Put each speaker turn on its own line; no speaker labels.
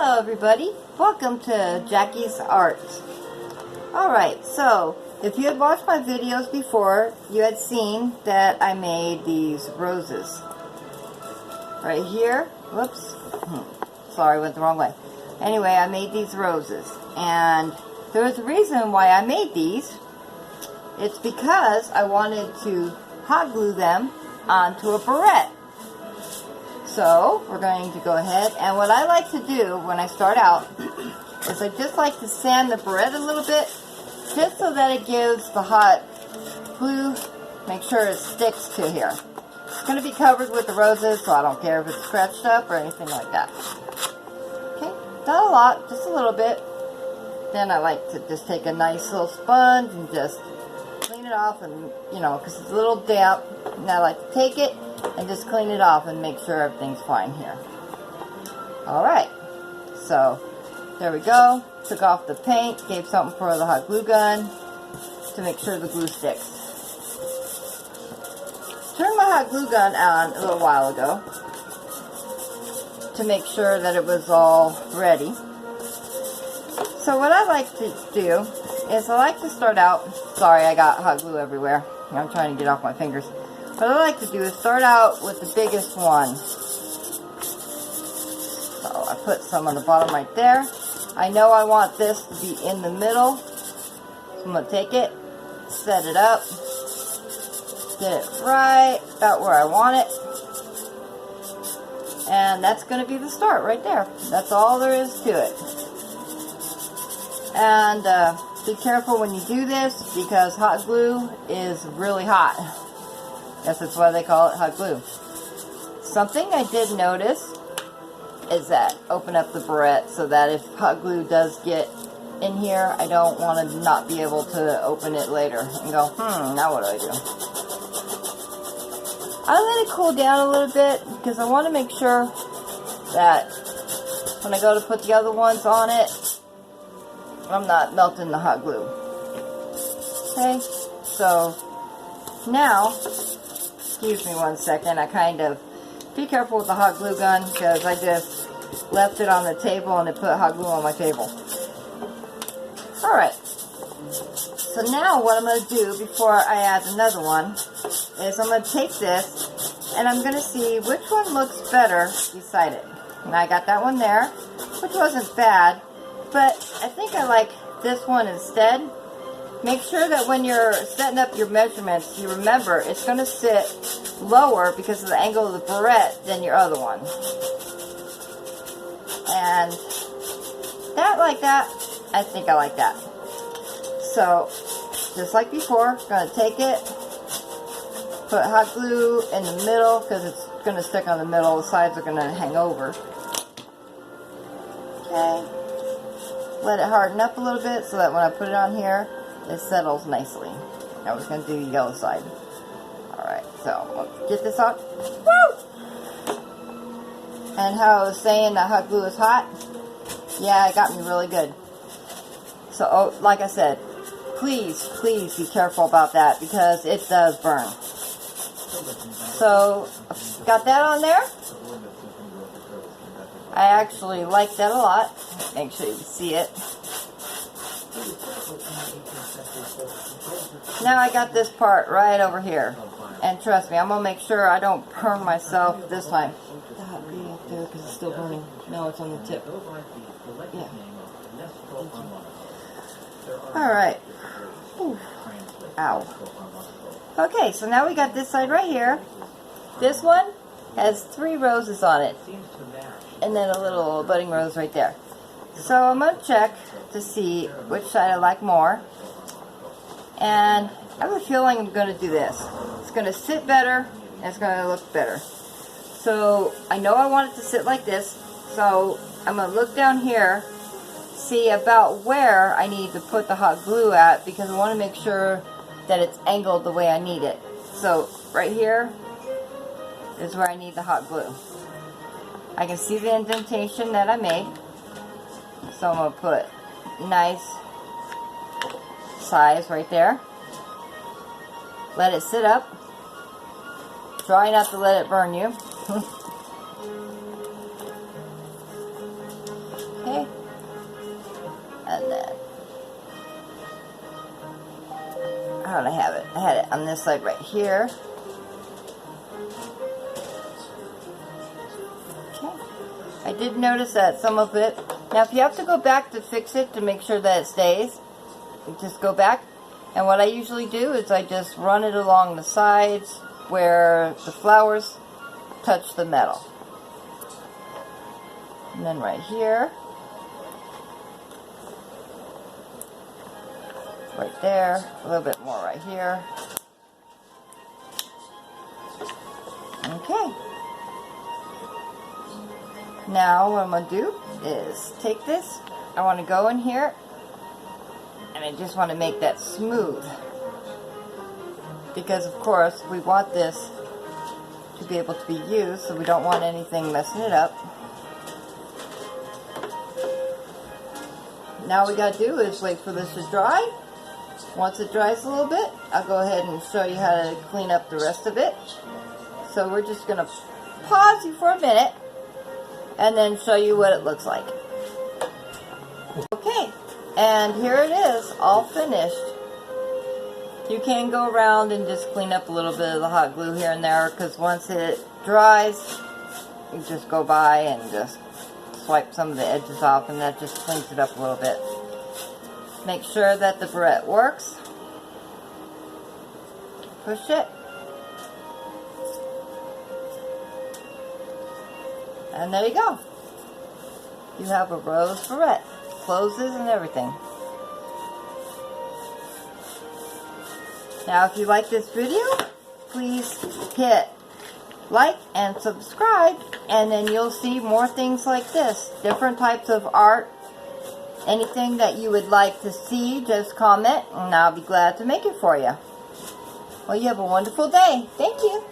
Hello everybody, welcome to Jackie's Art. Alright, so if you had watched my videos before, you had seen that I made these roses. Right here, whoops, sorry, went the wrong way. Anyway, I made these roses, and there was a reason why I made these. It's because I wanted to hot glue them onto a barrette. So, we're going to go ahead, and what I like to do when I start out is I just like to sand the barrette a little bit, just so that it gives the hot glue, make sure it sticks to here. It's going to be covered with the roses, so I don't care if it's scratched up or anything like that. Okay, not a lot, just a little bit. Then I like to just take a nice little sponge and just clean it off, and because it's a little damp, and I like to take it and just clean it off and make sure everything's fine here. Alright, so there we go. Took off the paint, gave something for the hot glue gun to make sure the glue sticks. Turned my hot glue gun on a little while ago to make sure that it was all ready. So what I like to do is I like to start out, sorry I got hot glue everywhere, I'm trying to get off my fingers. What I like to do is start out with the biggest one. So I put some on the bottom right there. I know I want this to be in the middle. So I'm going to take it, set it up, get it right about where I want it. And that's going to be the start right there. That's all there is to it. And be careful when you do this because hot glue is really hot. Guess that's why they call it hot glue. Something I did notice is that open up the barrette so that if hot glue does get in here, I don't want to not be able to open it later and go, now what do I do? I let it cool down a little bit because I want to make sure that when I go to put the other ones on it, I'm not melting the hot glue. Okay, so now, excuse me one second, I kind of, be careful with the hot glue gun because I just left it on the table and it put hot glue on my table. Alright, so now what I'm going to do before I add another one is I'm going to take this and I'm going to see which one looks better beside it. And I got that one there, which wasn't bad, but I think I like this one instead. Make sure that when you're setting up your measurements, you remember it's going to sit lower because of the angle of the barrette than your other one. And that like that, I think I like that. So, just like before, going to take it, put hot glue in the middle because it's going to stick on the middle, the sides are going to hang over. Okay, let it harden up a little bit so that when I put it on here, it settles nicely. I was going to do the yellow side. Alright, so let's get this off. Woo! And how I was saying that hot glue is hot, yeah, it got me really good. So, like I said, please be careful about that because it does burn. So, got that on there. I actually like that a lot. Make sure you see it. Now I got this part right over here. And trust me, I'm going to make sure I don't burn myself this time. The hot glue up there because it's still burning. No, it's on the tip. Yeah. Alright. Ow. Okay, so now we got this side right here. This one has 3 roses on it. And then a little budding rose right there. So I'm going to check to see which side I like more. And I have a feeling I'm going to do this. It's going to sit better and it's going to look better. So I know I want it to sit like this. So I'm going to look down here, see about where I need to put the hot glue at because I want to make sure that it's angled the way I need it. So right here is where I need the hot glue. I can see the indentation that I made. So I'm going to put nice size right there. Let it sit up. Try not to let it burn you. And then, how did I have it? I had it on this side right here. Okay. I did notice that some of it, now if you have to go back to fix it to make sure that it stays, you just go back. And what I usually do is I just run it along the sides where the flowers touch the metal. And then right here, right there, a little bit more right here. Okay. Now what I'm going to do is take this, I want to go in here, and I just want to make that smooth. Because of course we want this to be able to be used, so we don't want anything messing it up. Now all we got to do is wait for this to dry. Once it dries a little bit, I'll go ahead and show you how to clean up the rest of it. So we're just going to pause you for a minute and then show you what it looks like. Okay, and here it is, all finished. You can go around and just clean up a little bit of the hot glue here and there, because once it dries, you just go by and just swipe some of the edges off, and that just cleans it up a little bit. Make sure that the barrette works. Push it. And there you go. You have a rose barrette. Closes and everything. Now if you like this video, please hit like and subscribe, and then you'll see more things like this. Different types of art. Anything that you would like to see, just comment and I'll be glad to make it for you. Well, you have a wonderful day. Thank you.